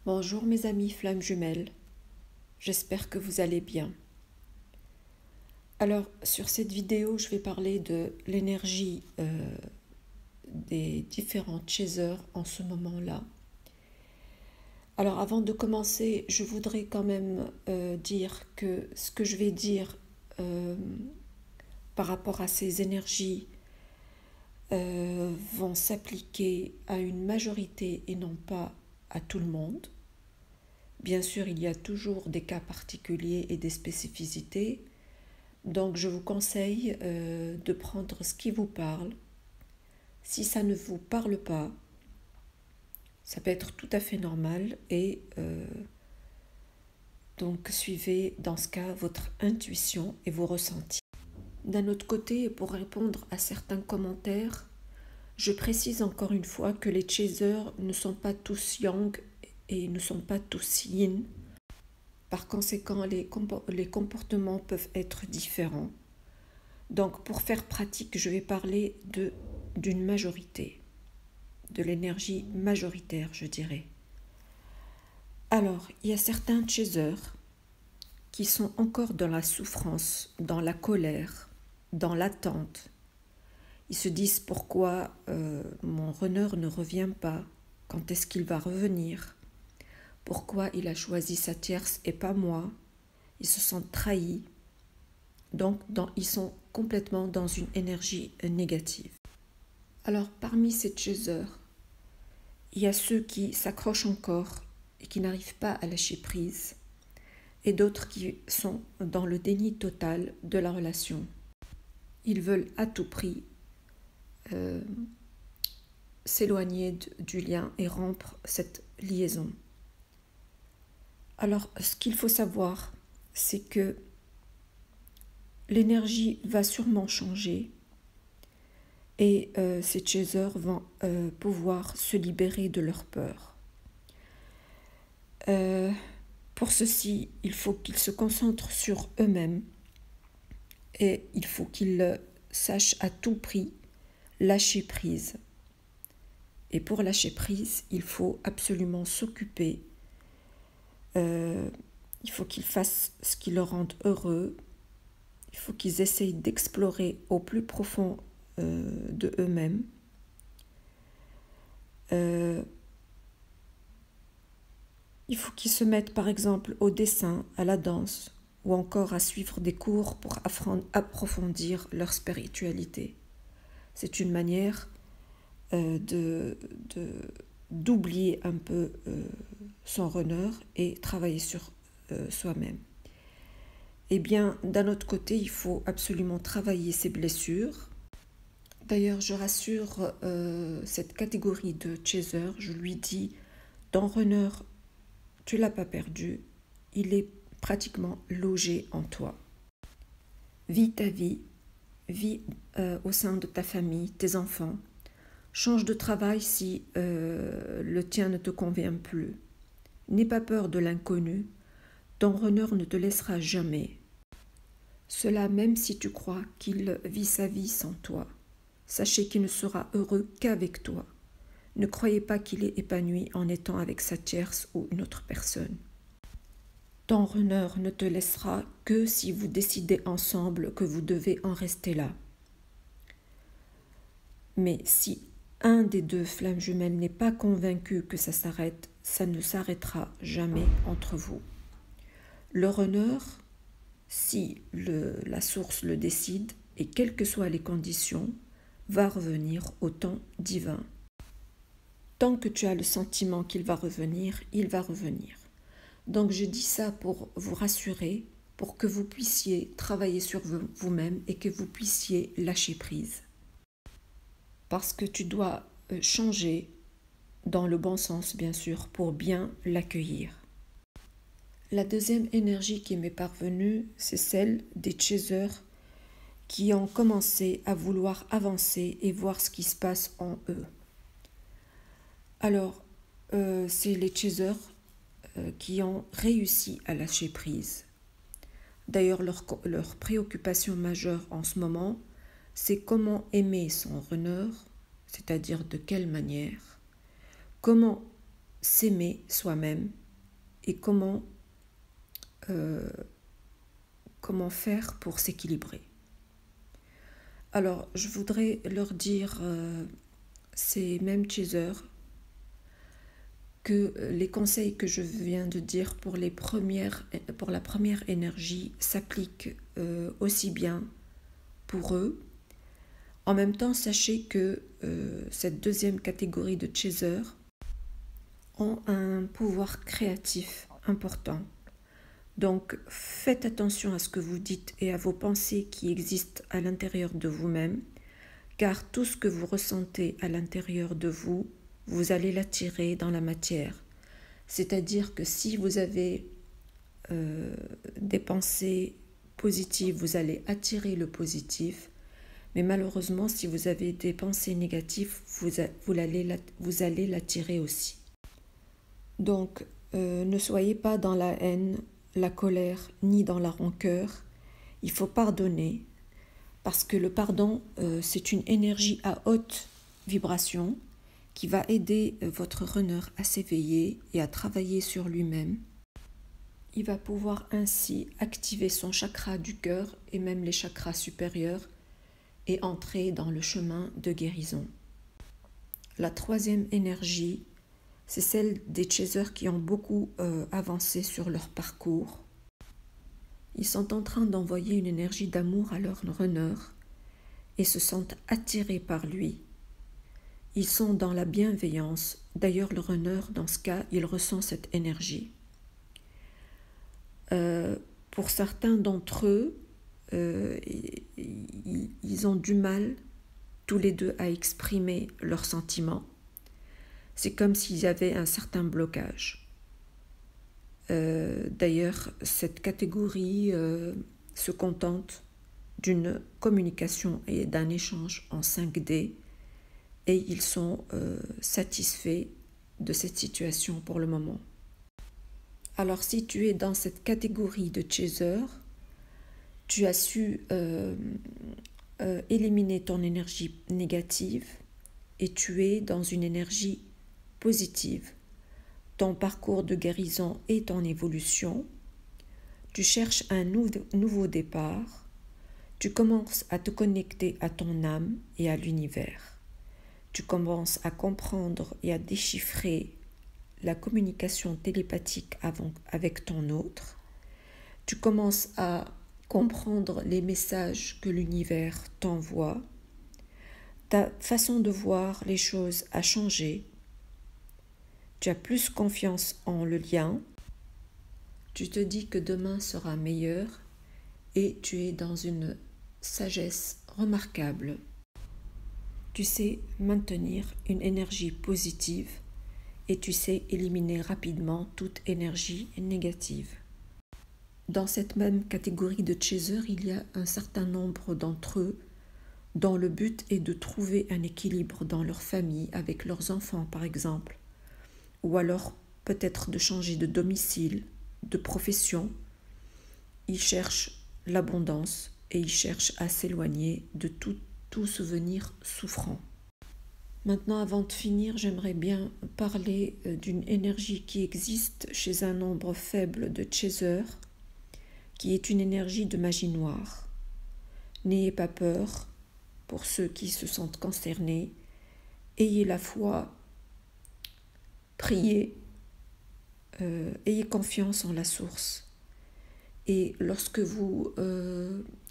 Bonjour mes amis flammes jumelles, j'espère que vous allez bien. Alors sur cette vidéo je vais parler de l'énergie des différents chasers en ce moment-là. Alors avant de commencer je voudrais quand même dire que ce que je vais dire par rapport à ces énergies vont s'appliquer à une majorité et non pas à tout le monde. Bien sûr, il y a toujours des cas particuliers et des spécificités, donc je vous conseille de prendre ce qui vous parle. Si ça ne vous parle pas, ça peut être tout à fait normal et donc suivez dans ce cas votre intuition et vos ressentis. D'un autre côté, pour répondre à certains commentaires, je précise encore une fois que les chasers ne sont pas tous yang et ne sont pas tous yin. Par conséquent, les comportements peuvent être différents. Donc, pour faire pratique, je vais parler d'une majorité, de l'énergie majoritaire, je dirais. Alors, il y a certains chasers qui sont encore dans la souffrance, dans la colère, dans l'attente. Ils se disent pourquoi mon runner ne revient pas, quand est-ce qu'il va revenir, pourquoi il a choisi sa tierce et pas moi. Ils se sentent trahis, donc ils sont complètement dans une énergie négative. Alors parmi ces chasers, il y a ceux qui s'accrochent encore et qui n'arrivent pas à lâcher prise, et d'autres qui sont dans le déni total de la relation. Ils veulent à tout prix s'éloigner du lien et rompre cette liaison. Alors, ce qu'il faut savoir, c'est que l'énergie va sûrement changer et ces chasers vont pouvoir se libérer de leur peur. Pour ceci, il faut qu'ils se concentrent sur eux-mêmes et il faut qu'ils sachent à tout prix lâcher prise. Et pour lâcher prise, il faut absolument s'occuper. Il faut qu'ils fassent ce qui leur rende heureux. Il faut qu'ils essayent d'explorer au plus profond de eux-mêmes. Il faut qu'ils se mettent par exemple au dessin, à la danse ou encore à suivre des cours pour approfondir leur spiritualité. C'est une manière d'oublier un peu son runner et travailler sur soi-même. Eh bien, d'un autre côté, il faut absolument travailler ses blessures. D'ailleurs, je rassure cette catégorie de chaser, je lui dis, ton runner, tu ne l'as pas perdu, il est pratiquement logé en toi. Vis ta vie, vis au sein de ta famille, tes enfants. Change de travail si le tien ne te convient plus. N'aie pas peur de l'inconnu, ton runner ne te laissera jamais. Cela même si tu crois qu'il vit sa vie sans toi. Sachez qu'il ne sera heureux qu'avec toi. Ne croyez pas qu'il est épanoui en étant avec sa tierce ou une autre personne. Ton runner ne te laissera que si vous décidez ensemble que vous devez en rester là. Mais si un des deux flammes jumelles n'est pas convaincu que ça s'arrête, ça ne s'arrêtera jamais entre vous. Le runner, si la source le décide, et quelles que soient les conditions, va revenir au temps divin. Tant que tu as le sentiment qu'il va revenir, il va revenir. Donc je dis ça pour vous rassurer, pour que vous puissiez travailler sur vous-même et que vous puissiez lâcher prise. Parce que tu dois changer dans le bon sens, bien sûr, pour bien l'accueillir. La deuxième énergie qui m'est parvenue, c'est celle des chasers qui ont commencé à vouloir avancer et voir ce qui se passe en eux. Alors, c'est les chasers qui ont réussi à lâcher prise. D'ailleurs, leur préoccupation majeure en ce moment, c'est comment aimer son runner, c'est-à-dire de quelle manière, comment s'aimer soi-même et comment faire pour s'équilibrer. Alors, je voudrais leur dire, ces mêmes chasers, que les conseils que je viens de dire pour la première énergie s'appliquent aussi bien pour eux. En même temps, sachez que cette deuxième catégorie de chasers ont un pouvoir créatif important. Donc, faites attention à ce que vous dites et à vos pensées qui existent à l'intérieur de vous-même, car tout ce que vous ressentez à l'intérieur de vous, vous allez l'attirer dans la matière. C'est-à-dire que si vous avez des pensées positives, vous allez attirer le positif, mais malheureusement, si vous avez des pensées négatives, vous allez l'attirer aussi. Donc, ne soyez pas dans la haine, la colère, ni dans la rancœur. Il faut pardonner, parce que le pardon, c'est une énergie à haute vibration qui va aider votre runner à s'éveiller et à travailler sur lui-même. Il va pouvoir ainsi activer son chakra du cœur et même les chakras supérieurs et entrer dans le chemin de guérison. La troisième énergie, c'est celle des chasers qui ont beaucoup avancé sur leur parcours. Ils sont en train d'envoyer une énergie d'amour à leur runner et se sentent attirés par lui. Ils sont dans la bienveillance. D'ailleurs, le runner, dans ce cas, il ressent cette énergie. Pour certains d'entre eux, ils ont du mal, tous les deux, à exprimer leurs sentiments. C'est comme s'il y avait un certain blocage. D'ailleurs, cette catégorie se contente d'une communication et d'un échange en 5D et ils sont satisfaits de cette situation pour le moment. Alors, si tu es dans cette catégorie de chaser, tu as su éliminer ton énergie négative et tu es dans une énergie positive. Ton parcours de guérison et ton évolution, tu cherches un nouveau départ, tu commences à te connecter à ton âme et à l'univers. Tu commences à comprendre et à déchiffrer la communication télépathique avec ton autre. Tu commences à comprendre les messages que l'univers t'envoie. Ta façon de voir les choses a changé. Tu as plus confiance en le lien. Tu te dis que demain sera meilleur et tu es dans une sagesse remarquable. Tu sais maintenir une énergie positive et tu sais éliminer rapidement toute énergie négative. Dans cette même catégorie de chasers, il y a un certain nombre d'entre eux dont le but est de trouver un équilibre dans leur famille avec leurs enfants par exemple, ou alors peut-être de changer de domicile, de profession. Ils cherchent l'abondance et ils cherchent à s'éloigner de tout souvenir souffrant. Maintenant, avant de finir, j'aimerais bien parler d'une énergie qui existe chez un nombre faible de chasers, qui est une énergie de magie noire. N'ayez pas peur pour ceux qui se sentent concernés. Ayez la foi, priez, ayez confiance en la source. Et lorsque vous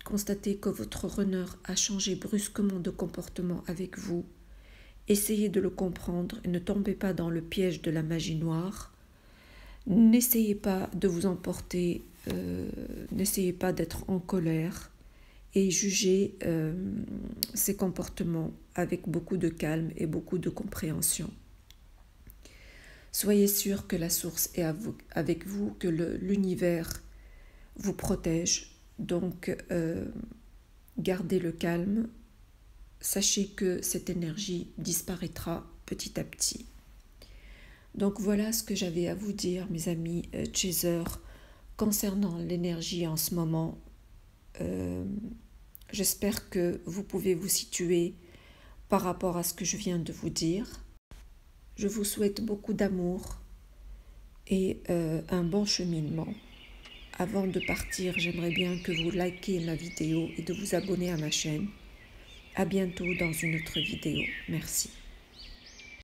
constatez que votre runner a changé brusquement de comportement avec vous, essayez de le comprendre et ne tombez pas dans le piège de la magie noire. N'essayez pas de vous emporter, n'essayez pas d'être en colère et jugez ses comportements avec beaucoup de calme et beaucoup de compréhension. Soyez sûr que la source est avec vous, que l'univers vous protège. Donc, gardez le calme. Sachez que cette énergie disparaîtra petit à petit. Donc voilà ce que j'avais à vous dire, mes amis chasers, concernant l'énergie en ce moment. J'espère que vous pouvez vous situer par rapport à ce que je viens de vous dire. Je vous souhaite beaucoup d'amour et un bon cheminement. Avant de partir, j'aimerais bien que vous likez ma vidéo et de vous abonner à ma chaîne. À bientôt dans une autre vidéo. Merci.